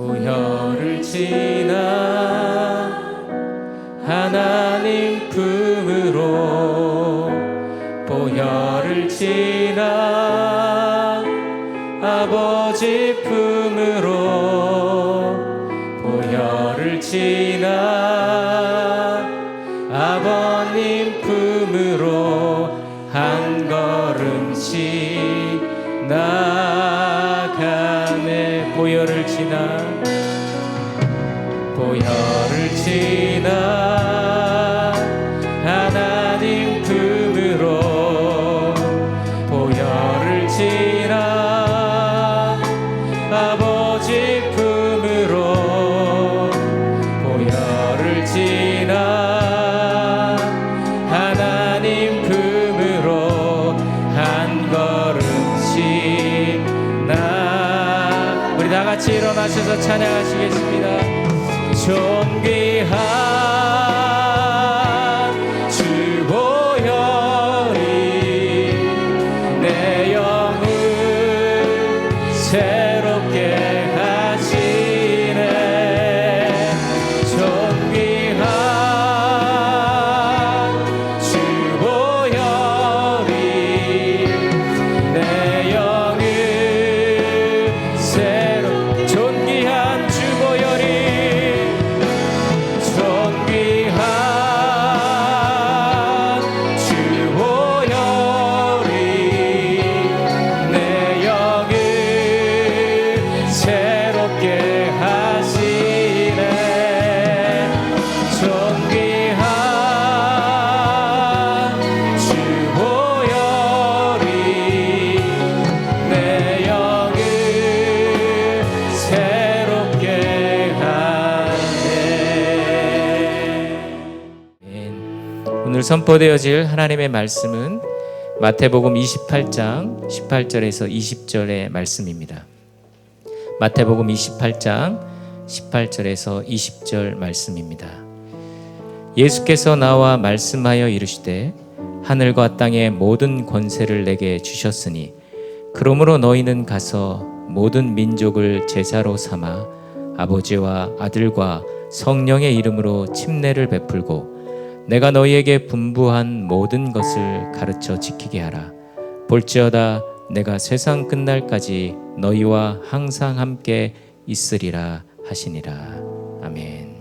보혈을 지나 하나님 품으로, 보혈을 지나 아버지 품으로, 보혈을 지나 아버님 품으로 한 걸음씩 나가네. 보혈을 지나, 보혈을 지나 하나님 품으로, 보혈을 지나 아버지 품으로, 보혈을 지나 하나님 품으로 한 걸음씩 우리 다 같이 일어나셔서 찬양하시겠습니다. 존귀한 주 보혈이 내 영을 새롭게 하시네. 존귀한 주 보혈이 내 영을 새롭게, 존귀한 주 보혈이, 존귀한 주 보혈이 내 영을 새롭게 하시네. 존귀한 주 보혈이 내 영을 새롭게 하네. 오늘 선포되어질 하나님의 말씀은 마태복음 28장 18절에서 20절의 말씀입니다. 마태복음 28장 18절에서 20절 말씀입니다. 예수께서 나와 말씀하여 이르시되 하늘과 땅의 모든 권세를 내게 주셨으니 그러므로 너희는 가서 모든 민족을 제자로 삼아 아버지와 아들과 성령의 이름으로 침례를 베풀고 내가 너희에게 분부한 모든 것을 가르쳐 지키게 하라. 볼지어다 내가 세상 끝날까지 너희와 항상 함께 있으리라 하시니라. 아멘.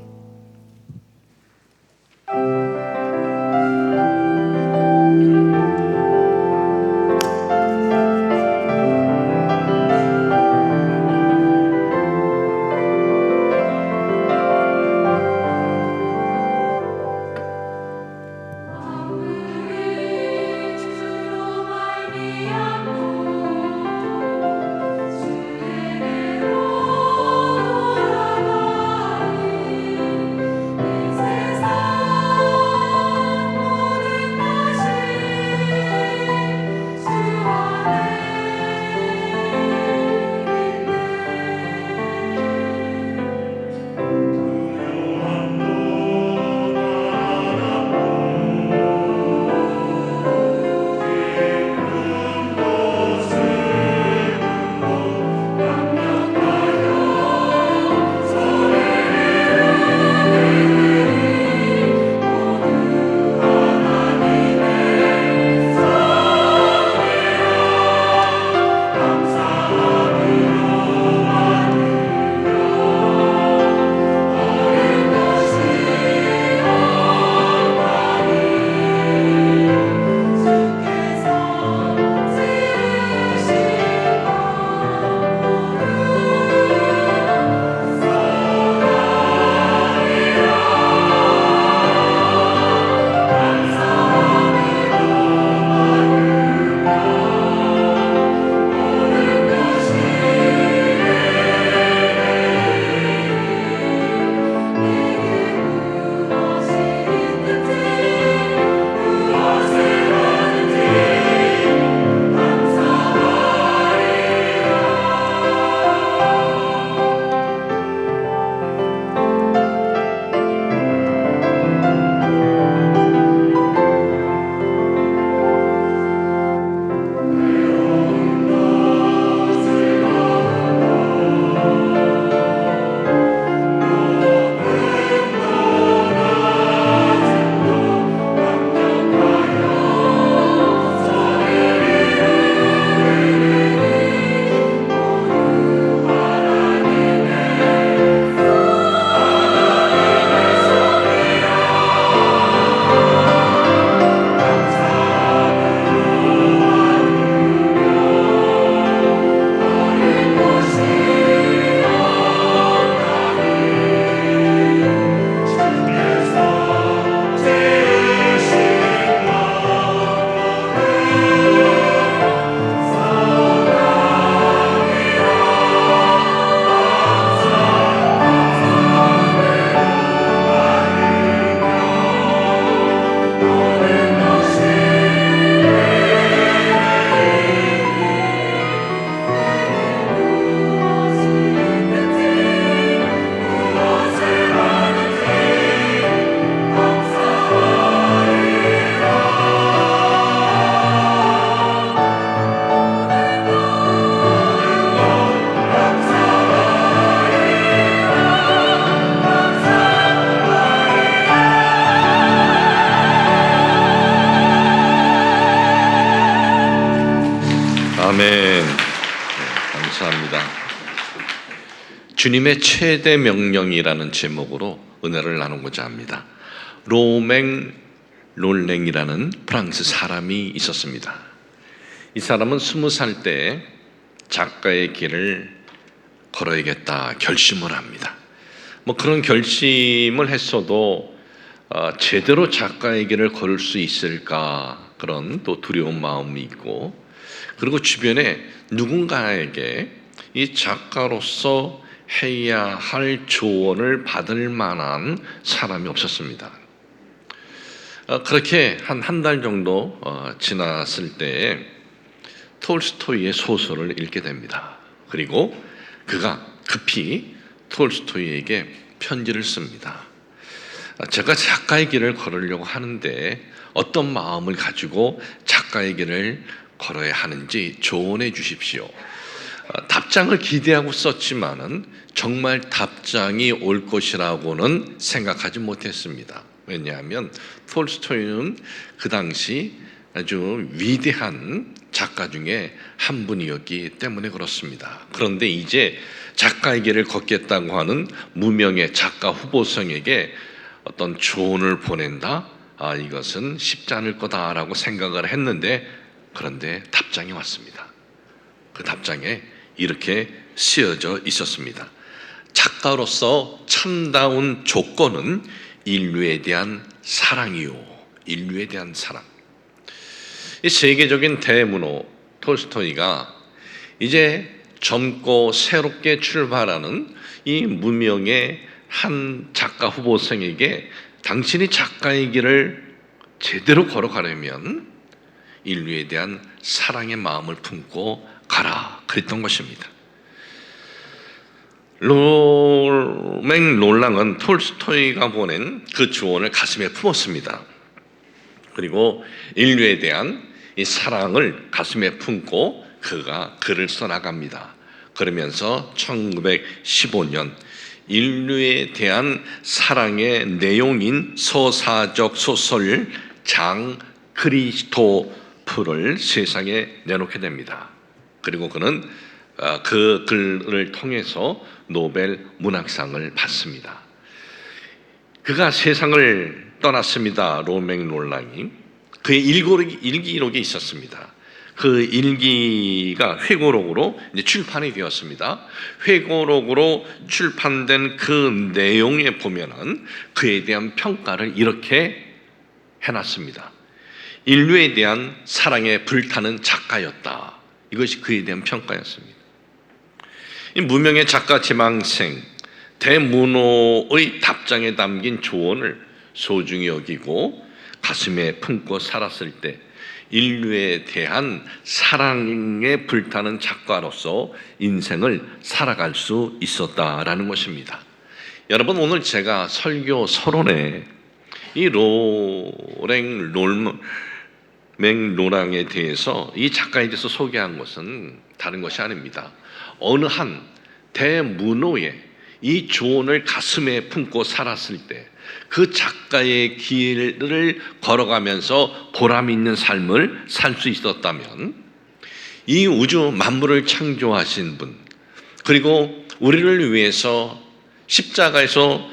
주님의 최대 명령이라는 제목으로 은혜를 나누고자 합니다. 로맹 롤랭이라는 프랑스 사람이 있었습니다. 이 사람은 20살 때 작가의 길을 걸어야겠다 결심을 합니다. 그런 결심을 했어도 제대로 작가의 길을 걸을 수 있을까, 그런 또 두려운 마음이 있고, 그리고 주변에 누군가에게 이 작가로서 해야 할 조언을 받을 만한 사람이 없었습니다. 그렇게 한 달 정도 지났을 때 톨스토이의 소설을 읽게 됩니다. 그리고 그가 급히 톨스토이에게 편지를 씁니다. 제가 작가의 길을 걸으려고 하는데 어떤 마음을 가지고 작가의 길을 걸어야 하는지 조언해 주십시오. 답장을 기대하고 썼지만은 정말 답장이 올 것이라고는 생각하지 못했습니다. 왜냐하면 톨스토이는 그 당시 아주 위대한 작가 중에 한 분이었기 때문에 그렇습니다. 그런데 이제 작가의 길을 걷겠다고 하는 무명의 작가 후보생에게 어떤 조언을 보낸다? 이것은 쉽지 않을 거다라고 생각을 했는데, 그런데 답장이 왔습니다. 그 답장에 이렇게 쓰여져 있었습니다. 작가로서 참다운 조건은 인류에 대한 사랑이요. 인류에 대한 사랑. 이 세계적인 대문호 톨스토이가 이제 젊고 새롭게 출발하는 이 무명의 한 작가 후보생에게 당신이 작가의 길을 제대로 걸어가려면 인류에 대한 사랑의 마음을 품고 가라, 그랬던 것입니다. 로맹 롤랑은 톨스토이가 보낸 그 조언을 가슴에 품었습니다. 그리고 인류에 대한 이 사랑을 가슴에 품고 그가 글을 써나갑니다. 그러면서 1915년 인류에 대한 사랑의 내용인 서사적 소설 장 크리스토프를 세상에 내놓게 됩니다. 그리고 그는 그 글을 통해서 노벨 문학상을 받습니다. 그가 세상을 떠났습니다. 로맹 롤랑이. 그의 일기록이 있었습니다. 그 일기가 회고록으로 이제 출판이 되었습니다. 회고록으로 출판된 그 내용에 보면은 그에 대한 평가를 이렇게 해놨습니다. 인류에 대한 사랑에 불타는 작가였다. 이것이 그에 대한 평가였습니다. 이 무명의 작가 지망생 대문호의 답장에 담긴 조언을 소중히 여기고 가슴에 품고 살았을 때 인류에 대한 사랑에 불타는 작가로서 인생을 살아갈 수 있었다라는 것입니다. 여러분, 오늘 제가 설교 서론에 이 로랭 롤맹 롤랑에 대해서, 이 작가에 대해서 소개한 것은 다른 것이 아닙니다. 어느 한 대문호의 이 조언을 가슴에 품고 살았을 때 그 작가의 길을 걸어가면서 보람 있는 삶을 살 수 있었다면, 이 우주 만물을 창조하신 분, 그리고 우리를 위해서 십자가에서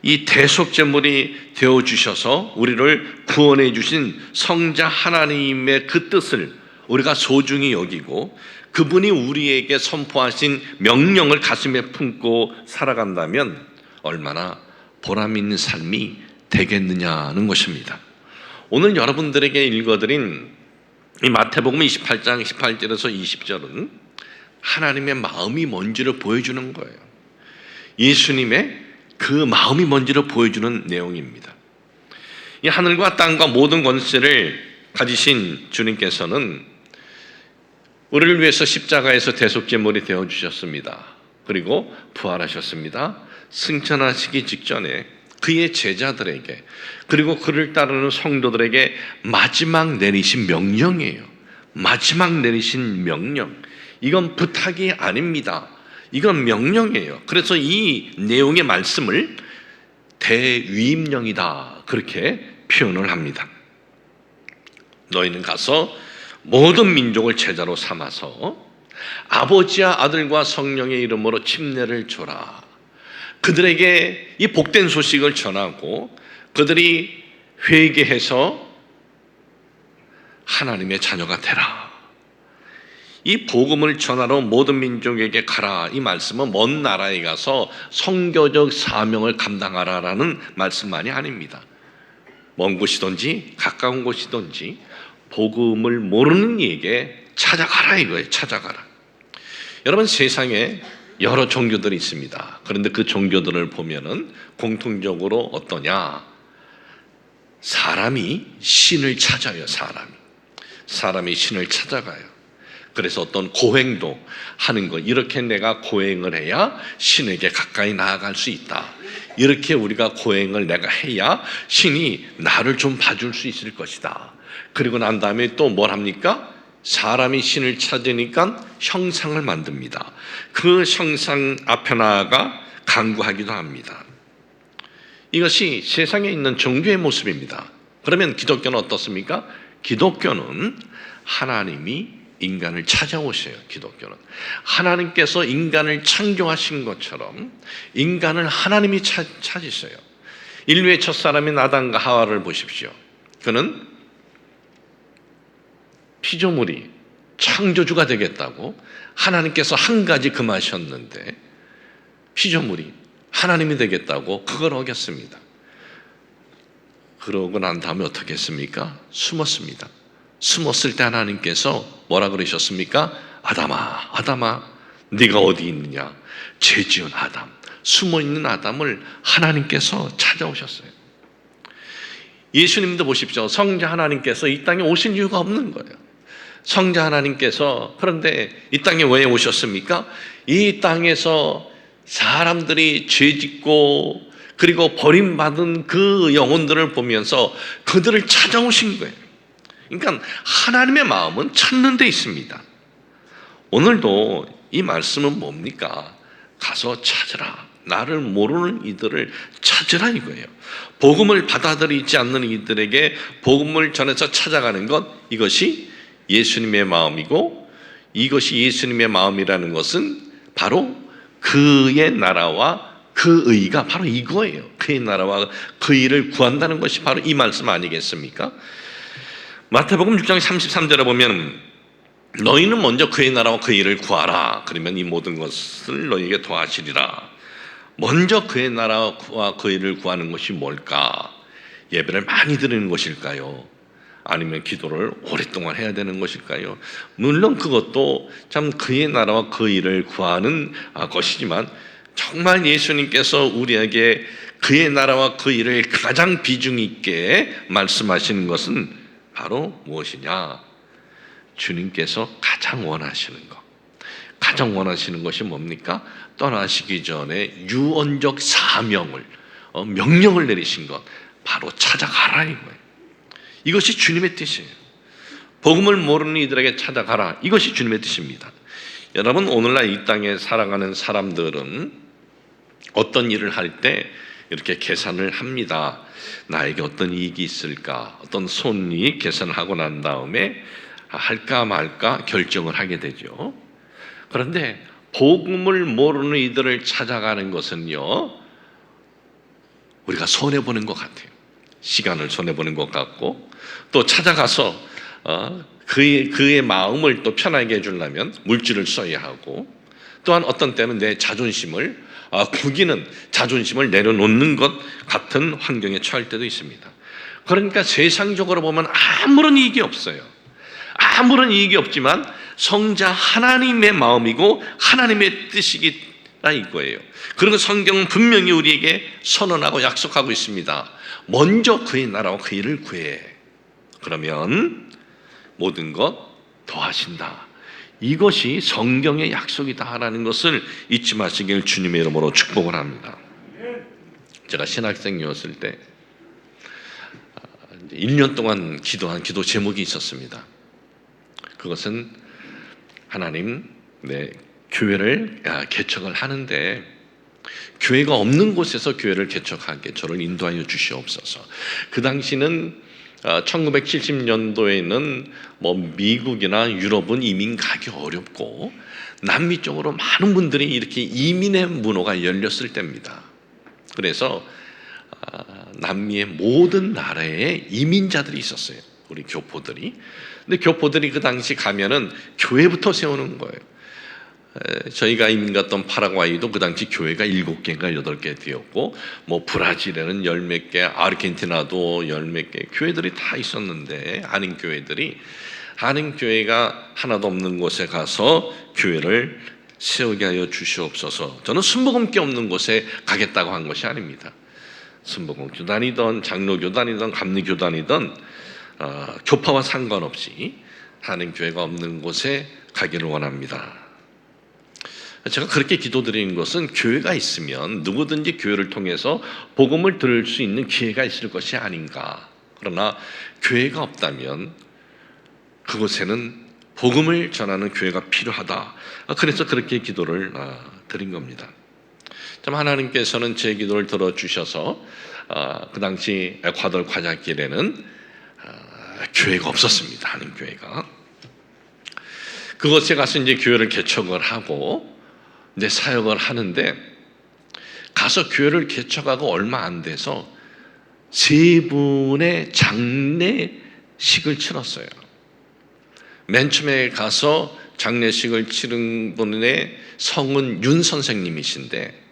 이 대속제물이 되어주셔서 우리를 구원해 주신 성자 하나님의 그 뜻을 우리가 소중히 여기고 그분이 우리에게 선포하신 명령을 가슴에 품고 살아간다면 얼마나 보람 있는 삶이 되겠느냐는 것입니다. 오늘 여러분들에게 읽어드린 이 마태복음 28장 18절에서 20절은 하나님의 마음이 뭔지를 보여주는 거예요. 예수님의 그 마음이 뭔지를 보여주는 내용입니다. 이 하늘과 땅과 모든 권세를 가지신 주님께서는 우리를 위해서 십자가에서 대속제물이 되어주셨습니다. 그리고 부활하셨습니다. 승천하시기 직전에 그의 제자들에게, 그리고 그를 따르는 성도들에게 마지막 내리신 명령이에요. 마지막 내리신 명령. 이건 부탁이 아닙니다. 이건 명령이에요. 그래서 이 내용의 말씀을 대위임령이다, 그렇게 표현을 합니다. 너희는 가서 모든 민족을 제자로 삼아서 아버지와 아들과 성령의 이름으로 침례를 줘라. 그들에게 이 복된 소식을 전하고 그들이 회개해서 하나님의 자녀가 되라. 이 복음을 전하러 모든 민족에게 가라. 이 말씀은 먼 나라에 가서 선교적 사명을 감당하라라는 말씀만이 아닙니다. 먼 곳이든지 가까운 곳이든지 복음을 모르는 이에게 찾아가라 이거예요. 찾아가라. 여러분, 세상에 여러 종교들이 있습니다. 그런데 그 종교들을 보면은 공통적으로 어떠냐? 사람이 신을 찾아요. 사람이 신을 찾아가요. 그래서 어떤 고행도 하는 것, 이렇게 내가 고행을 해야 신에게 가까이 나아갈 수 있다. 이렇게 우리가 고행을 내가 해야 신이 나를 좀 봐줄 수 있을 것이다. 그리고 난 다음에 또 뭘 합니까? 사람이 신을 찾으니까 형상을 만듭니다. 그 형상 앞에 나아가 간구하기도 합니다. 이것이 세상에 있는 종교의 모습입니다. 그러면 기독교는 어떻습니까? 기독교는 하나님이 인간을 찾아오셔요. 기독교는 하나님께서 인간을 창조하신 것처럼 인간을 하나님이 찾으셔요. 인류의 첫사람인 아담과 하와를 보십시오. 그는 피조물이 창조주가 되겠다고 하나님께서 한 가지 금하셨는데 피조물이 하나님이 되겠다고 그걸 어겼습니다. 그러고 난 다음에 어떻게 했습니까? 숨었습니다. 숨었을 때 하나님께서 뭐라 그러셨습니까? 아담아 네가 어디 있느냐? 죄 지은 아담, 숨어있는 아담을 하나님께서 찾아오셨어요. 예수님도 보십시오. 성자 하나님께서 이 땅에 오신 이유가 없는 거예요. 성자 하나님께서 그런데 이 땅에 왜 오셨습니까? 이 땅에서 사람들이 죄짓고 그리고 버림받은 그 영혼들을 보면서 그들을 찾아오신 거예요. 그러니까 하나님의 마음은 찾는 데 있습니다. 오늘도 이 말씀은 뭡니까? 가서 찾으라. 나를 모르는 이들을 찾으라 이거예요. 복음을 받아들이지 않는 이들에게 복음을 전해서 찾아가는 것, 이것이 예수님의 마음이고, 이것이 예수님의 마음이라는 것은 바로 그의 나라와 그 의가 바로 이거예요. 그의 나라와 그 의를 구한다는 것이 바로 이 말씀 아니겠습니까? 마태복음 6장 33절에 보면 너희는 먼저 그의 나라와 그 의를 구하라. 그러면 이 모든 것을 너희에게 더하시리라. 먼저 그의 나라와 그 의를 구하는 것이 뭘까? 예배를 많이 드리는 것일까요? 아니면 기도를 오랫동안 해야 되는 것일까요? 물론 그것도 참 그의 나라와 그 의를 구하는 것이지만 정말 예수님께서 우리에게 그의 나라와 그 의를 가장 비중 있게 말씀하시는 것은 바로 무엇이냐? 주님께서 가장 원하시는 것. 가장 원하시는 것이 뭡니까? 떠나시기 전에 유언적 사명을 명령을 내리신 것, 바로 찾아가라 이거예요. 이것이 주님의 뜻이에요. 복음을 모르는 이들에게 찾아가라. 이것이 주님의 뜻입니다. 여러분, 오늘날 이 땅에 살아가는 사람들은 어떤 일을 할 때 이렇게 계산을 합니다. 나에게 어떤 이익이 있을까? 어떤 손익 계산을 하고 난 다음에 할까 말까 결정을 하게 되죠. 그런데 복음을 모르는 이들을 찾아가는 것은요, 우리가 손해보는 것 같아요. 시간을 손해보는 것 같고, 또 찾아가서 그의 마음을 또 편하게 해주려면 물질을 써야 하고, 또한 어떤 때는 내 자존심을 구기는 자존심을 내려놓는 것 같은 환경에 처할 때도 있습니다. 그러니까 세상적으로 보면 아무런 이익이 없어요. 아무런 이익이 없지만 성자 하나님의 마음이고 하나님의 뜻이기라 이거예요. 그리고 성경은 분명히 우리에게 선언하고 약속하고 있습니다. 먼저 그의 나라와 그 일을 구해. 그러면 모든 것 더하신다. 이것이 성경의 약속이다라는 것을 잊지 마시길 주님의 이름으로 축복을 합니다. 제가 신학생이었을 때 1년 동안 기도한 기도 제목이 있었습니다. 그것은 하나님, 교회를 개척을 하는데 교회가 없는 곳에서 교회를 개척하게 저를 인도하여 주시옵소서. 그 당시는 1970년도에는 미국이나 유럽은 이민 가기 어렵고 남미 쪽으로 많은 분들이 이렇게 이민의 문호가 열렸을 때입니다. 그래서 남미의 모든 나라에 이민자들이 있었어요. 우리 교포들이. 근데 교포들이 그 당시 가면은 교회부터 세우는 거예요. 저희가 이민 갔던 파라과이도 그 당시 교회가 7개인가 8개 되었고, 뭐 브라질에는 10몇 개, 아르헨티나도 10몇 개 교회들이 다 있었는데, 한인 교회가 하나도 없는 곳에 가서 교회를 세우게 하여 주시옵소서. 저는 순복음교 없는 곳에 가겠다고 한 것이 아닙니다. 순복음 교단이든 장로 교단이든 감리 교단이든 교파와 상관없이 한인 교회가 없는 곳에 가기를 원합니다. 제가 그렇게 기도드리는 것은 교회가 있으면 누구든지 교회를 통해서 복음을 들을 수 있는 기회가 있을 것이 아닌가. 그러나 교회가 없다면 그곳에는 복음을 전하는 교회가 필요하다. 그래서 그렇게 기도를 드린 겁니다. 참 하나님께서는 제 기도를 들어주셔서 그 당시 에콰도르 과자길에는 교회가 없었습니다. 한인 교회가. 그곳에 가서 이제 교회를 개척을 하고 이제 사역을 하는데, 가서 교회를 개척하고 얼마 안 돼서 3분의 장례식을 치렀어요. 맨 처음에 가서 장례식을 치른 분의 성은 윤 선생님이신데,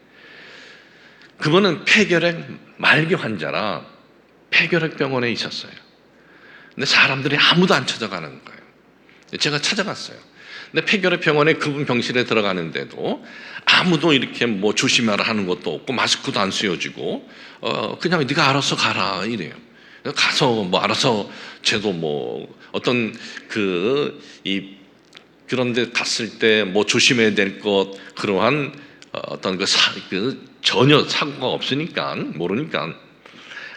그분은 폐결핵 말기 환자라 폐결핵 병원에 있었어요. 근데 사람들이 아무도 안 찾아가는 거예요. 제가 찾아갔어요. 근데 폐결핵 병원에 그분 병실에 들어가는데도 아무도 이렇게 뭐 조심하라 하는 것도 없고, 마스크도 안 쓰여지고, 그냥 네가 알아서 가라 이래요. 가서 뭐 알아서 쟤도 뭐 어떤 그런데 갔을 때 뭐 조심해야 될 것, 그러한 어떤 전혀 사고가 없으니까, 모르니까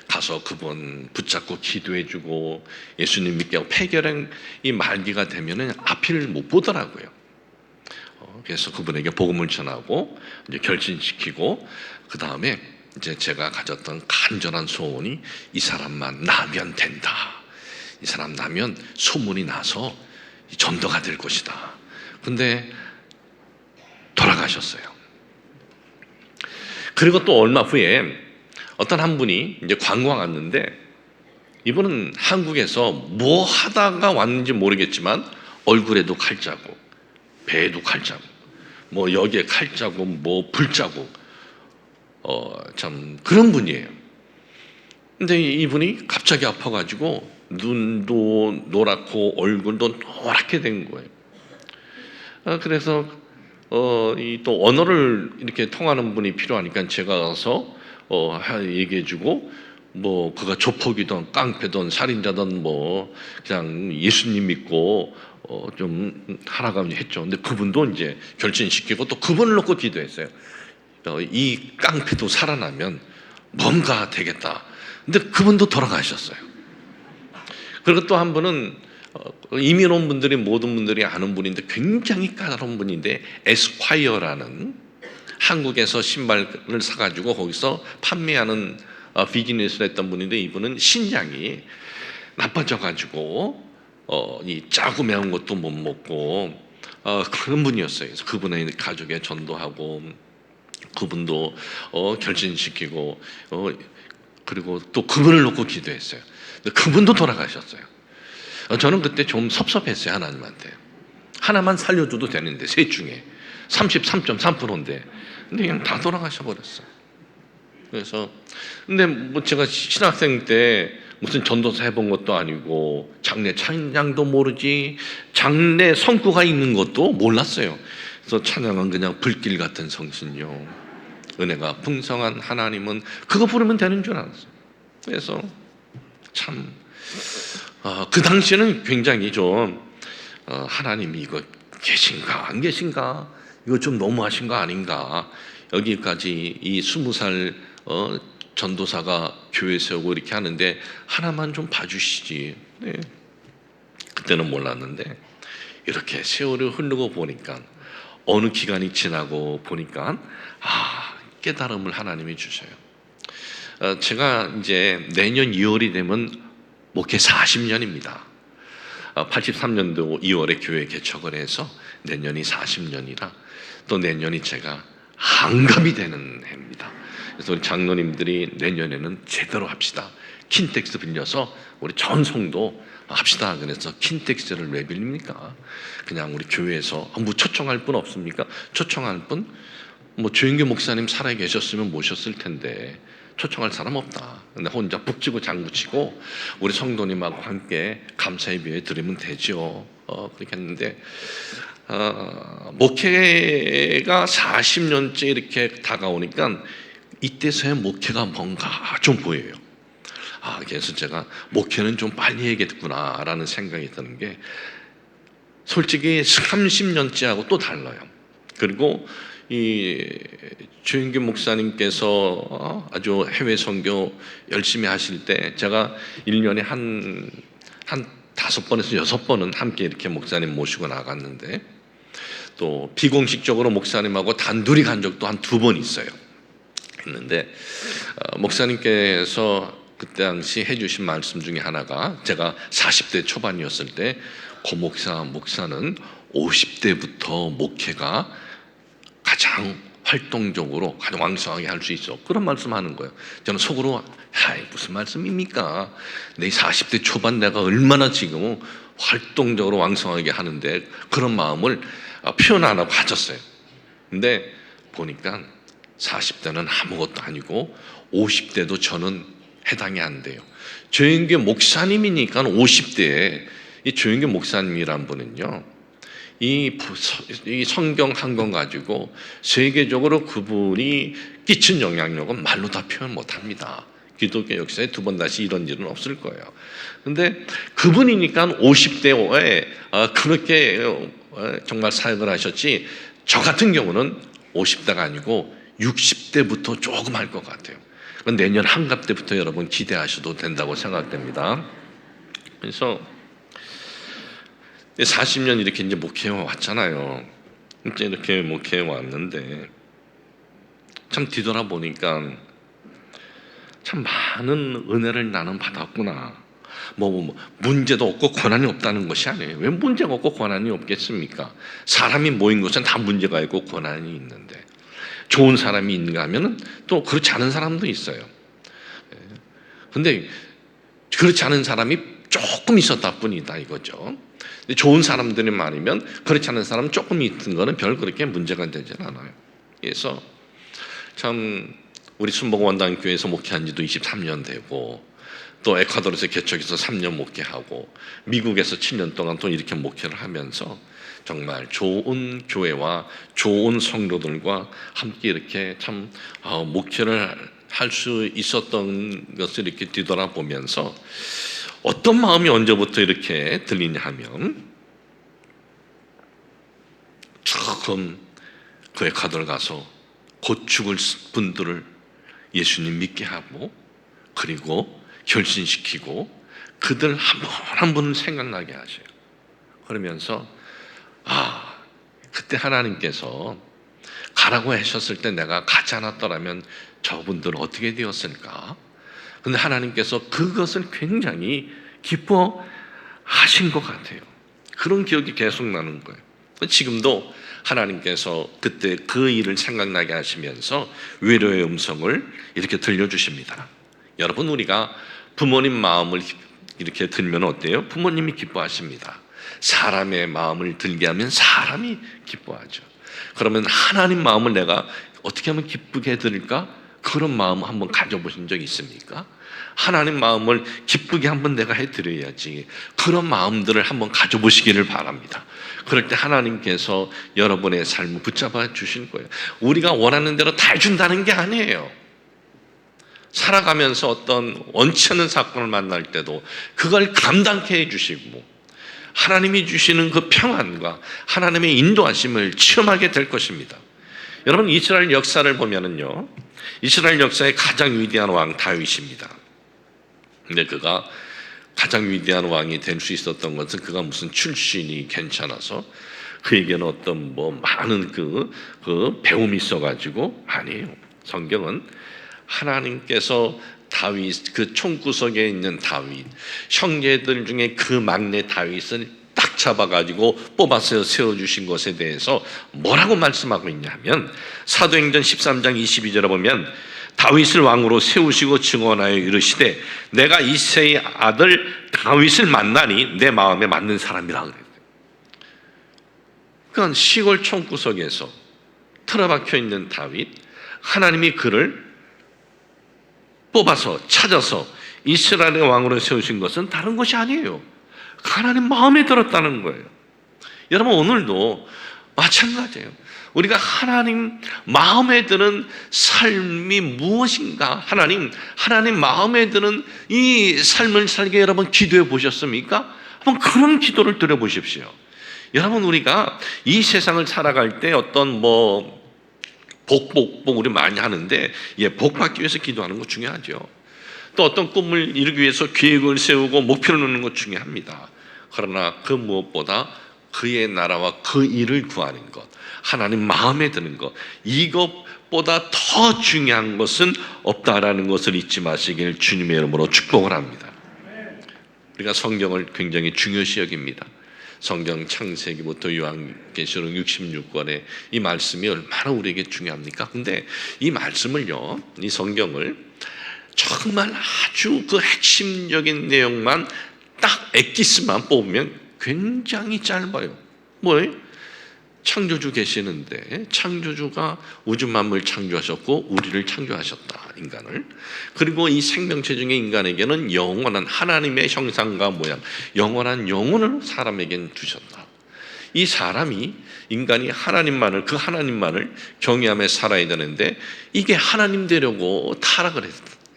가서 그분 붙잡고 기도해주고 예수님 믿게 하고, 폐결핵이 말기가 되면은 앞을 못 보더라고요. 그래서 그분에게 복음을 전하고 이제 결진시키고, 그 다음에 이제 제가 가졌던 간절한 소원이 이 사람만 나면 된다. 이 사람 나면 소문이 나서 전도가 될 것이다. 근데 돌아가셨어요. 그리고 또 얼마 후에 어떤 한 분이 이제 관광 왔는데, 이분은 한국에서 뭐 하다가 왔는지 모르겠지만 얼굴에도 칼자국, 배에도 칼자국, 뭐 여기에 칼자국, 뭐 불자국, 참 그런 분이에요. 근데 이분이 갑자기 아파가지고 눈도 노랗고 얼굴도 노랗게 된 거예요. 그래서 또 언어를 이렇게 통하는 분이 필요하니까 제가 가서 얘기해주고, 뭐 그가 조폭이든 깡패든 살인자든 뭐 그냥 예수님 믿고 좀 하라고 했죠. 근데 그분도 이제 결진시키고 또 그분을 놓고 기도했어요. 이 깡패도 살아나면 뭔가 되겠다. 근데 그분도 돌아가셨어요. 그리고 또 한 분은 이민 온 분들이, 모든 분들이 아는 분인데 굉장히 까다로운 분인데, 에스콰이어라는 한국에서 신발을 사가지고 거기서 판매하는 비즈니스를 했던 분인데, 이분은 신장이 나빠져가지고 이 짜고 매운 것도 못 먹고 그런 분이었어요. 그래서 그분의 가족에 전도하고 그분도 결진시키고 그리고 또 그분을 놓고 기도했어요. 그분도 돌아가셨어요. 저는 그때 좀 섭섭했어요. 하나님한테. 하나만 살려줘도 되는데, 셋 중에 33.3%인데 근데 그냥 다 돌아가셔 버렸어요. 그래서 근데 뭐 제가 신학생 때 무슨 전도사 해본 것도 아니고 장례 찬양도 모르지, 장례 성구가 있는 것도 몰랐어요. 그래서 찬양은 그냥 불길 같은 성신요, 은혜가 풍성한 하나님은, 그거 부르면 되는 줄 알았어요. 그래서 참 그 당시에는 굉장히 좀 하나님이 이거 계신가 안 계신가, 이거 좀 너무하신 거 아닌가, 여기까지 이 20살 전도사가 교회 세우고 이렇게 하는데 하나만 좀 봐주시지. 네. 그때는 몰랐는데 이렇게 세월이 흐르고 보니까, 어느 기간이 지나고 보니까 깨달음을 하나님이 주셔요. 제가 이제 내년 2월이 되면 목회 40년입니다. 83년도 2월에 교회 개척을 해서 내년이 40년이라 또 내년이 제가 한갑이 되는 해입니다. 그래서 우리 장로님들이 내년에는 제대로 합시다. 킨텍스 빌려서 우리 전 성도 합시다. 그래서 킨텍스를 왜 빌립니까? 그냥 우리 교회에서 뭐 초청할 분 없습니까? 초청할 분? 뭐 조영규 목사님 살아 계셨으면 모셨을 텐데 초청할 사람 없다. 근데 혼자 북치고 장구치고 우리 성도님하고 함께 감사 예배 드리면 되죠. 그렇게 했는데 목회가 40년째 이렇게 다가오니까 이때서야 목회가 뭔가 좀 보여요. 그래서 제가 목회는 좀 빨리 해야겠구나라는 생각이 드는 게 솔직히 30년째하고 또 달라요. 그리고 이 조영규 목사님께서 아주 해외 선교 열심히 하실 때 제가 1년에 한 5번에서 6번은 함께 이렇게 목사님 모시고 나갔는데 또 비공식적으로 목사님하고 단둘이 간 적도 한 2번 있어요. 했는데 목사님께서 그때 당시 해주신 말씀 중에 하나가 제가 40대 초반이었을 때 고 목사는 50대부터 목회가 가장 활동적으로 가장 왕성하게 할 수 있어. 그런 말씀하는 거예요. 저는 속으로 무슨 말씀입니까? 내 40대 초반 내가 얼마나 지금 활동적으로 왕성하게 하는데 그런 마음을 표현 안 하고 가졌어요. 근데 보니까 40대는 아무것도 아니고 50대도 저는 해당이 안 돼요. 조영규 목사님이니까 50대에 이 조영규 목사님이란 분은요, 이 성경 한 권 가지고 세계적으로 그분이 끼친 영향력은 말로 다 표현 못합니다. 기독교 역사에 2번 다시 이런 일은 없을 거예요. 근데 그분이니까 50대에 그렇게 정말 사역을 하셨지, 저 같은 경우는 50대가 아니고 60대부터 조금 할 것 같아요. 내년 한갑 때부터 여러분 기대하셔도 된다고 생각됩니다. 그래서 40년 이렇게 이제 목회해 왔잖아요. 이제 이렇게 목회해 왔는데 참 뒤돌아보니까 참 많은 은혜를 나는 받았구나. 뭐 문제도 없고 고난이 없다는 것이 아니에요. 왜 문제가 없고 고난이 없겠습니까? 사람이 모인 것은 다 문제가 있고 고난이 있는데 좋은 사람이 있는가 하면은 또 그렇지 않은 사람도 있어요. 근데 그렇지 않은 사람이 조금 있었다 뿐이다 이거죠. 근데 좋은 사람들이 많으면 그렇지 않은 사람 조금 있는 거는 별 그렇게 문제가 되질 않아요. 그래서 참 우리 순복원당교회에서 목회한 지도 23년 되고 또 에콰도르에서 개척해서 3년 목회하고 미국에서 7년 동안 또 이렇게 목회를 하면서 정말 좋은 교회와 좋은 성도들과 함께 이렇게 참 목회를 할 수 있었던 것을 이렇게 뒤돌아보면서 어떤 마음이 언제부터 이렇게 들리냐 하면 조금 그 에콰도르 가서 곧 죽을 분들을 예수님 믿게 하고 그리고 결신시키고 그들 한 분 한 분 생각나게 하셔요. 그러면서 그때 하나님께서 가라고 하셨을 때 내가 가지 않았더라면 저분들 어떻게 되었을까? 근데 하나님께서 그것을 굉장히 기뻐하신 것 같아요. 그런 기억이 계속 나는 거예요. 지금도 하나님께서 그때 그 일을 생각나게 하시면서 위로의 음성을 이렇게 들려주십니다. 여러분, 우리가 부모님 마음을 이렇게 들면 어때요? 부모님이 기뻐하십니다. 사람의 마음을 들게 하면 사람이 기뻐하죠. 그러면 하나님 마음을 내가 어떻게 하면 기쁘게 해드릴까? 그런 마음 한번 가져보신 적 있습니까? 하나님 마음을 기쁘게 한번 내가 해드려야지. 그런 마음들을 한번 가져보시기를 바랍니다. 그럴 때 하나님께서 여러분의 삶을 붙잡아 주실 거예요. 우리가 원하는 대로 다 해준다는 게 아니에요. 살아가면서 어떤 원치 않는 사건을 만날 때도 그걸 감당케 해주시고 하나님이 주시는 그 평안과 하나님의 인도하심을 체험하게 될 것입니다. 여러분, 이스라엘 역사를 보면은요, 이스라엘 역사의 가장 위대한 왕 다윗입니다. 근데 그가 가장 위대한 왕이 될 수 있었던 것은 그가 무슨 출신이 괜찮아서 그에게는 어떤 많은 그 배움이 있어가지고 아니에요. 성경은 하나님께서 다윗 그 총구석에 있는 다윗 형제들 중에 그 막내 다윗을 딱 잡아가지고 뽑아서 세워주신 것에 대해서 뭐라고 말씀하고 있냐면 사도행전 13장 22절에 보면 다윗을 왕으로 세우시고 증언하여 이르시되 내가 이새의 아들 다윗을 만나니 내 마음에 맞는 사람이라 그래요. 그건 시골 총구석에서 틀어박혀 있는 다윗, 하나님이 그를 뽑아서 찾아서 이스라엘의 왕으로 세우신 것은 다른 것이 아니에요. 하나님 마음에 들었다는 거예요. 여러분 오늘도 마찬가지예요. 우리가 하나님 마음에 드는 삶이 무엇인가? 하나님 마음에 드는 이 삶을 살게 여러분 기도해 보셨습니까? 한번 그런 기도를 드려보십시오. 여러분 우리가 이 세상을 살아갈 때 어떤 복 우리 많이 하는데 복 받기 위해서 기도하는 거 중요하죠. 또 어떤 꿈을 이루기 위해서 계획을 세우고 목표를 놓는 것 중요합니다. 그러나 그 무엇보다 그의 나라와 그 일을 구하는 것, 하나님 마음에 드는 것, 이것보다 더 중요한 것은 없다라는 것을 잊지 마시길 주님의 이름으로 축복을 합니다. 우리가 성경을 굉장히 중요시 여깁니다. 성경 창세기부터 요한계시록 66권의 이 말씀이 얼마나 우리에게 중요합니까? 근데 이 말씀을요, 이 성경을 정말 아주 그 핵심적인 내용만 딱 엑기스만 뽑으면 굉장히 짧아요. 뭐예요? 창조주 계시는데 창조주가 우주 만물 창조하셨고 우리를 창조하셨다, 인간을. 그리고 이 생명체 중에 인간에게는 영원한 하나님의 형상과 모양, 영원한 영혼을 사람에겐 주셨다. 이 사람이, 인간이 그 하나님만을 경외하며 살아야 되는데 이게 하나님 되려고 타락을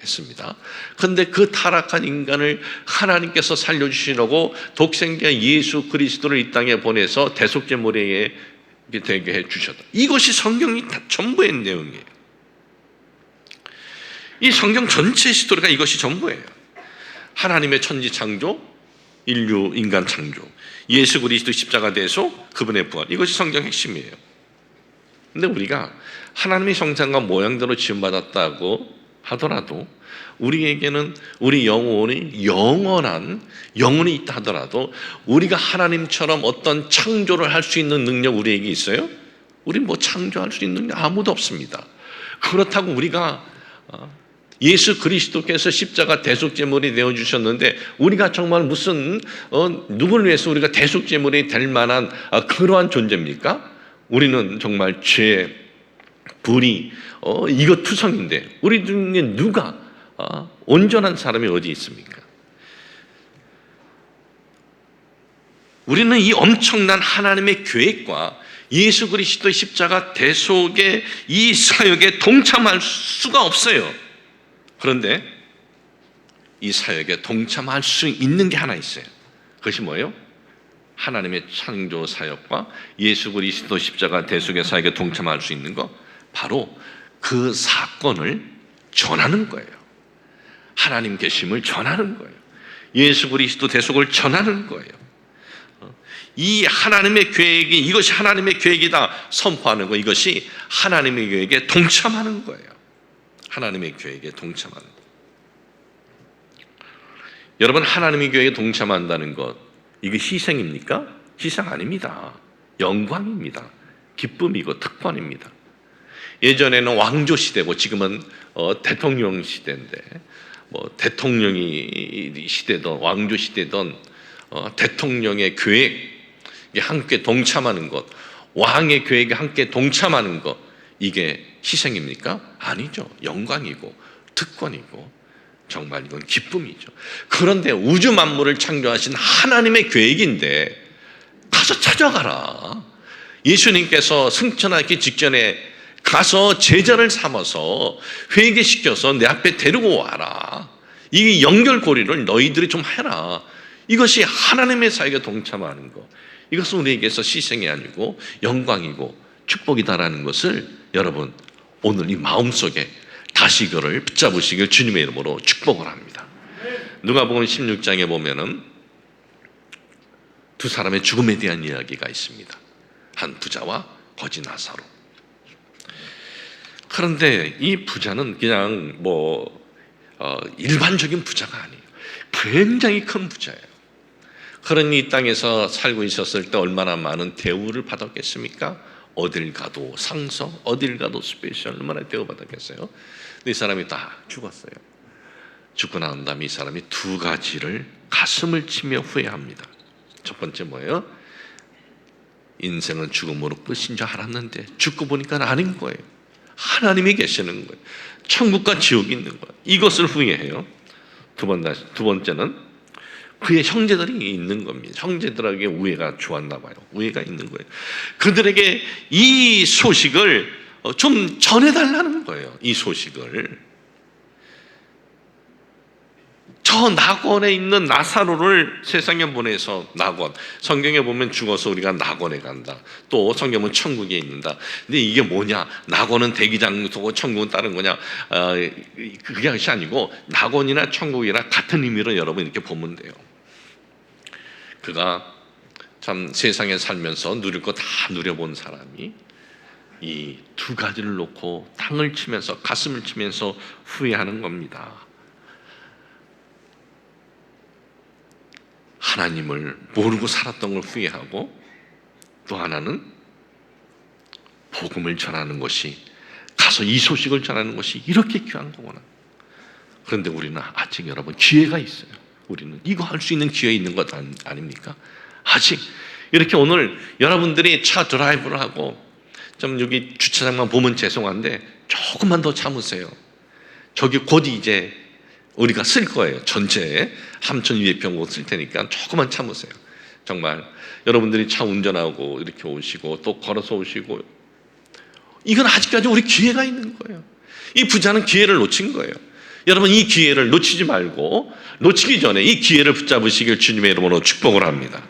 했습니다. 그런데 그 타락한 인간을 하나님께서 살려주시려고 독생자 예수 그리스도를 이 땅에 보내서 대속제물에 되게 해주셨다. 이것이 성경이 다 전부의 내용이에요. 이 성경 전체 스토리가 이것이 전부예요. 하나님의 천지 창조, 인류 인간 창조, 예수 그리스도 십자가 대속, 그분의 부활, 이것이 성경 핵심이에요. 근데 우리가 하나님의 형상과 모양대로 지음받았다고 하더라도 우리에게는 우리 영혼이 영혼이 있다 하더라도 우리가 하나님처럼 어떤 창조를 할 수 있는 능력 우리에게 있어요? 우리 창조할 수 있는 능력 아무도 없습니다. 그렇다고 우리가 예수 그리스도께서 십자가 대속제물이 되어주셨는데 우리가 정말 무슨 누구를 위해서 우리가 대속제물이 될 만한 그러한 존재입니까? 우리는 정말 죄, 불의, 이것 투성인데 우리 중에 누가 온전한 사람이 어디 있습니까? 우리는 이 엄청난 하나님의 계획과 예수 그리스도의 십자가 대속의 이 사역에 동참할 수가 없어요. 그런데 이 사역에 동참할 수 있는 게 하나 있어요. 그것이 뭐예요? 하나님의 창조 사역과 예수 그리스도 십자가 대속의 사역에 동참할 수 있는 것, 바로 그 사건을 전하는 거예요. 하나님 계심을 전하는 거예요. 예수 그리스도 대속을 전하는 거예요. 이 하나님의 계획이, 이것이 하나님의 계획이다 선포하는 거, 이것이 하나님의 계획에 동참하는 거예요. 하나님의 계획에 동참하는 거. 여러분, 하나님의 계획에 동참한다는 것, 이게 희생입니까? 희생 아닙니다. 영광입니다. 기쁨이고 특권입니다. 예전에는 왕조 시대고 지금은 대통령 시대인데, 대통령이 시대든 왕조 시대든 대통령의 계획에 함께 동참하는 것, 왕의 계획에 함께 동참하는 것, 이게 희생입니까? 아니죠. 영광이고 특권이고 정말 이건 기쁨이죠. 그런데 우주 만물을 창조하신 하나님의 계획인데 가서 찾아가라. 예수님께서 승천하기 직전에 가서 제자를 삼아서 회개시켜서 내 앞에 데리고 와라. 이 연결고리를 너희들이 좀 해라. 이것이 하나님의 사역에 동참하는 것, 이것은 우리에게서 희생이 아니고 영광이고 축복이다라는 것을 여러분 오늘 이 마음속에 다시 이거를 붙잡으시길 주님의 이름으로 축복을 합니다. 누가복음 16장에 보면은 두 사람의 죽음에 대한 이야기가 있습니다. 한 부자와 거지 나사로. 그런데 이 부자는 그냥 일반적인 부자가 아니에요. 굉장히 큰 부자예요. 그런 이 땅에서 살고 있었을 때 얼마나 많은 대우를 받았겠습니까? 어딜 가도 상성, 어딜 가도 스페셜, 얼마나 대우받았겠어요? 근데 이 사람이 다 죽었어요. 죽고 난 다음에 이 사람이 두 가지를 가슴을 치며 후회합니다. 첫 번째 뭐예요? 인생은 죽음으로 끝인 줄 알았는데 죽고 보니까 아닌 거예요. 하나님이 계시는 거예요. 천국과 지옥이 있는 거예요. 이것을 후회해요. 두 번째는 그의 형제들이 있는 겁니다. 형제들에게 우애가 좋았나 봐요. 우애가 있는 거예요. 그들에게 이 소식을 좀 전해달라는 거예요. 이 소식을. 저 낙원에 있는 나사로를 세상에 보내서, 낙원, 성경에 보면 죽어서 우리가 낙원에 간다. 또 성경은 천국에 있는다. 근데 이게 뭐냐? 낙원은 대기장소고 천국은 다른 거냐? 그게 아니고 낙원이나 천국이나 같은 의미로 여러분 이렇게 보면 돼요. 그가 참 세상에 살면서 누릴 거 다 누려본 사람이 이 두 가지를 놓고 땅을 치면서, 가슴을 치면서 후회하는 겁니다. 하나님을 모르고 살았던 걸 후회하고, 또 하나는 복음을 전하는 것이, 가서 이 소식을 전하는 것이 이렇게 귀한 거구나. 그런데 우리는 아직 여러분 기회가 있어요. 우리는 이거 할 수 있는 기회 있는 것 아닙니까? 아직 이렇게 오늘 여러분들이 차 드라이브를 하고 좀 여기 주차장만 보면 죄송한데 조금만 더 참으세요. 저기 곧 이제 우리가 쓸 거예요. 전체에 3,200평 쓸 테니까 조금만 참으세요. 정말 여러분들이 차 운전하고 이렇게 오시고 또 걸어서 오시고, 이건 아직까지 우리 기회가 있는 거예요. 이 부자는 기회를 놓친 거예요. 여러분 이 기회를 놓치지 말고, 놓치기 전에 이 기회를 붙잡으시길 주님의 이름으로 축복을 합니다.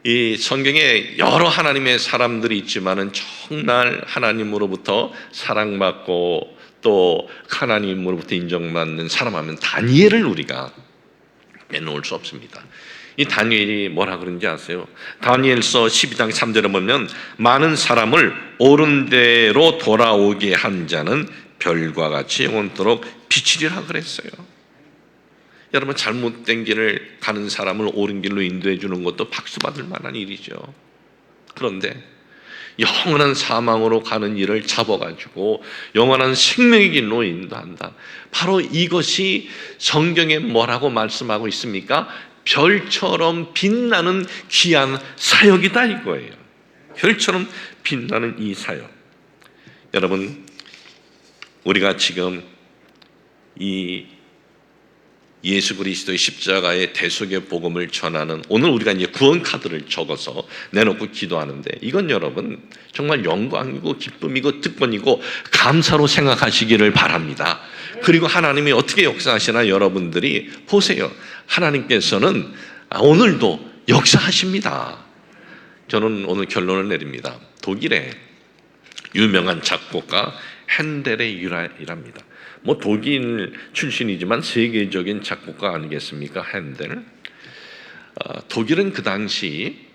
이 성경에 여러 하나님의 사람들이 있지만은 정말 하나님으로부터 사랑받고 또 하나님으로부터 인정받는 사람 하면 다니엘을 우리가 빼놓을 수 없습니다. 이 다니엘이 뭐라 그런지 아세요? 다니엘서 12장 3절에 보면 많은 사람을 옳은 대로 돌아오게 한 자는 별과 같이 영원토록 비치리라 그랬어요. 여러분 잘못된 길을 가는 사람을 옳은 길로 인도해 주는 것도 박수 받을 만한 일이죠. 그런데 영원한 사망으로 가는 일을 잡아가지고 영원한 생명의 길로 인도한다. 바로 이것이 성경에 뭐라고 말씀하고 있습니까? 별처럼 빛나는 귀한 사역이다 이거예요. 별처럼 빛나는 이 사역. 여러분 우리가 지금 이 예수 그리스도의 십자가의 대속의 복음을 전하는, 오늘 우리가 이제 구원 카드를 적어서 내놓고 기도하는데, 이건 여러분 정말 영광이고 기쁨이고 특권이고 감사로 생각하시기를 바랍니다. 그리고 하나님이 어떻게 역사하시나 여러분들이 보세요. 하나님께서는 오늘도 역사하십니다. 저는 오늘 결론을 내립니다. 독일의 유명한 작곡가 핸델의 일화랍니다. 뭐 독일 출신이지만 세계적인 작곡가 아니겠습니까? 핸델. 독일은 그 당시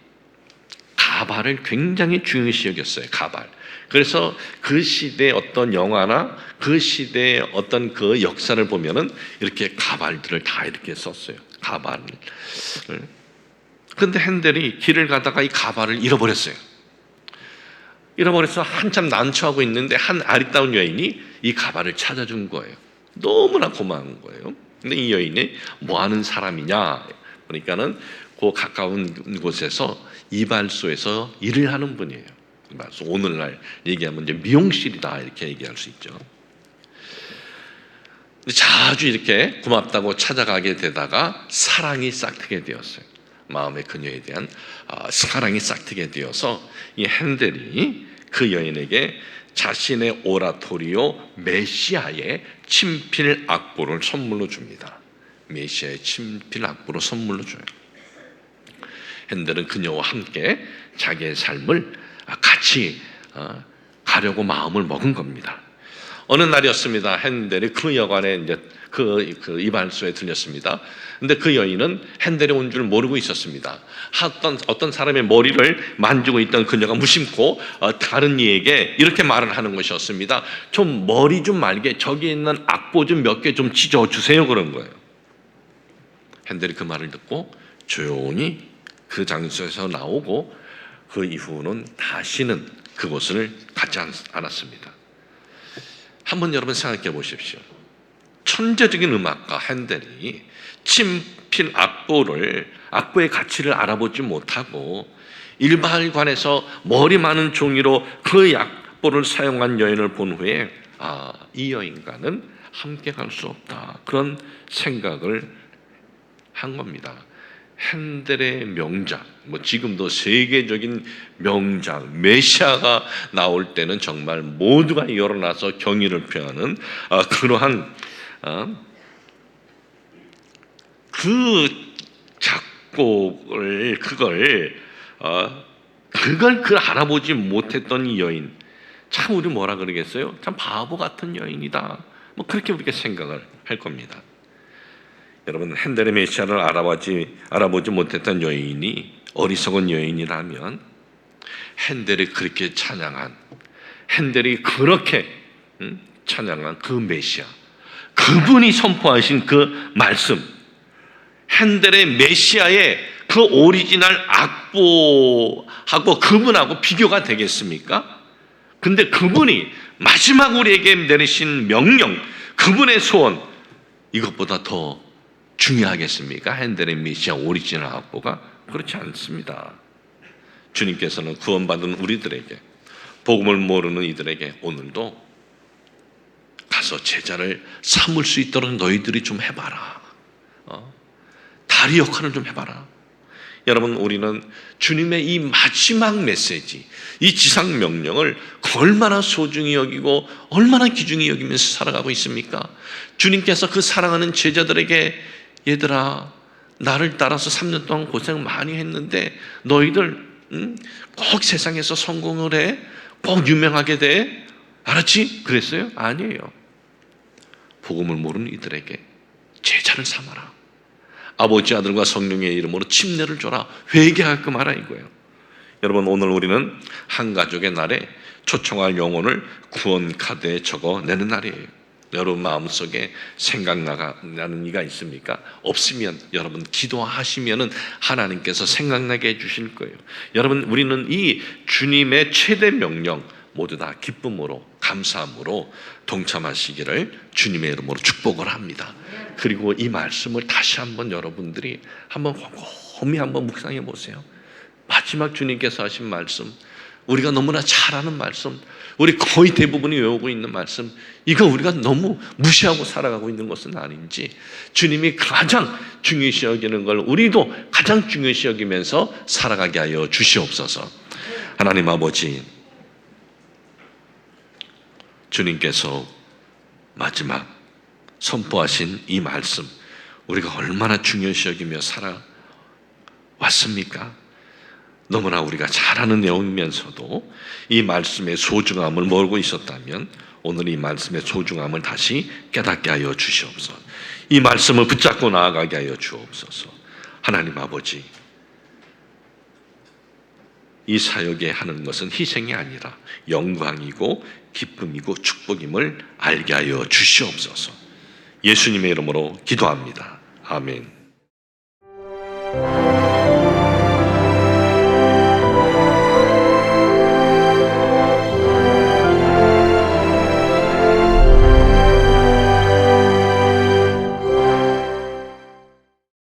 가발을 굉장히 중요시 여겼어요. 가발. 그래서 그 시대의 어떤 영화나 그 시대의 어떤 그 역사를 보면은 이렇게 가발들을 다 이렇게 썼어요. 가발을. 그런데 핸델이 길을 가다가 이 가발을 잃어버렸어요. 잃어버려서 한참 난처하고 있는데 한 아리따운 여인이 이 가발을 찾아준 거예요. 너무나 고마운 거예요. 근데 이 여인이 뭐 하는 사람이냐 보니까는 그 가까운 곳에서 이발소에서 일을 하는 분이에요. 이발소, 오늘날 얘기하면 이제 미용실이다 이렇게 얘기할 수 있죠. 자주 이렇게 고맙다고 찾아가게 되다가 사랑이 싹트게 되었어요. 마음의 그녀에 대한 사랑이 싹트게 되어서 이 핸델이 그 여인에게 자신의 오라토리오 메시아의 친필 악보를 선물로 줍니다. 메시아의 친필 악보를 선물로 줘요. 핸델은 그녀와 함께 자기의 삶을 같이 가려고 마음을 먹은 겁니다. 어느 날이었습니다. 핸델이 그 여관에 이제 그 이발소에 들렸습니다. 근데 그 여인은 핸델이 온 줄 모르고 있었습니다. 어떤 사람의 머리를 만지고 있던 그녀가 무심코 다른 이에게 이렇게 말을 하는 것이었습니다. 좀 머리 좀 말게 저기 있는 악보 좀 몇 개 좀 찢어 주세요 그런 거예요. 핸델이 그 말을 듣고 조용히 그 장소에서 나오고 그 이후는 다시는 그곳을 가지 않았습니다. 한번 여러분 생각해 보십시오. 천재적인 음악가 핸델이 친필 악보의 가치를 알아보지 못하고 일발관에서 머리 많은 종이로 그 악보를 사용한 여인을 본 후에 이 여인과는 함께 갈 수 없다, 그런 생각을 한 겁니다. 핸델의 명작, 지금도 세계적인 명작 메시아가 나올 때는 정말 모두가 일어나서 경의를 표하는 그러한 그 작곡을 그걸 알아보지 못했던 이 여인, 참 우리 뭐라 그러겠어요? 참 바보 같은 여인이다, 그렇게 우리가 생각을 할 겁니다. 여러분, 핸델의 메시아를 알아보지 못했던 여인이 어리석은 여인이라면 핸델이 그렇게 찬양한, 핸델이 그렇게 찬양한 그 메시아, 그분이 선포하신 그 말씀, 핸델의 메시아의 그 오리지널 악보하고 그분하고 비교가 되겠습니까? 근데 그분이 마지막 우리에게 내리신 명령, 그분의 소원, 이것보다 더 중요하겠습니까? 핸델의 메시아 오리지널 악보가? 그렇지 않습니다. 주님께서는 구원받은 우리들에게, 복음을 모르는 이들에게 오늘도 가서 제자를 삼을 수 있도록 너희들이 좀 해봐라, 다리 역할을 좀 해봐라. 여러분, 우리는 주님의 이 마지막 메시지, 이 지상 명령을 얼마나 소중히 여기고 얼마나 귀중히 여기면서 살아가고 있습니까? 주님께서 그 사랑하는 제자들에게, 얘들아, 나를 따라서 3년 동안 고생 많이 했는데 너희들 꼭 세상에서 성공을 해, 꼭 유명하게 돼, 알았지? 그랬어요? 아니에요. 복음을 모르는 이들에게 제자를 삼아라, 아버지, 아들과 성령의 이름으로 침례를 줘라, 회개하게끔 하라, 이거예요. 여러분, 오늘 우리는 한 가족의 날에 초청할 영혼을 구원 카드에 적어내는 날이에요. 여러분 마음속에 생각나는 이가 있습니까? 없으면 여러분 기도하시면은 하나님께서 생각나게 해주실 거예요. 여러분, 우리는 이 주님의 최대 명령 모두 다 기쁨으로, 감사함으로 동참하시기를 주님의 이름으로 축복을 합니다. 그리고 이 말씀을 다시 한번 여러분들이 한번 곰곰이 한번 묵상해 보세요. 마지막 주님께서 하신 말씀, 우리가 너무나 잘 아는 말씀, 우리 거의 대부분이 외우고 있는 말씀, 이거 우리가 너무 무시하고 살아가고 있는 것은 아닌지, 주님이 가장 중요시 여기는 걸 우리도 가장 중요시 여기면서 살아가게 하여 주시옵소서. 하나님 아버지, 주님께서 마지막 선포하신 이 말씀, 우리가 얼마나 중요시 여기며 살아왔습니까? 너무나 우리가 잘 아는 내용이면서도 이 말씀의 소중함을 모르고 있었다면 오늘 이 말씀의 소중함을 다시 깨닫게 하여 주시옵소서. 이 말씀을 붙잡고 나아가게 하여 주옵소서. 하나님 아버지, 이 사역에 하는 것은 희생이 아니라 영광이고 기쁨이고 축복임을 알게 하여 주시옵소서. 예수님의 이름으로 기도합니다. 아멘.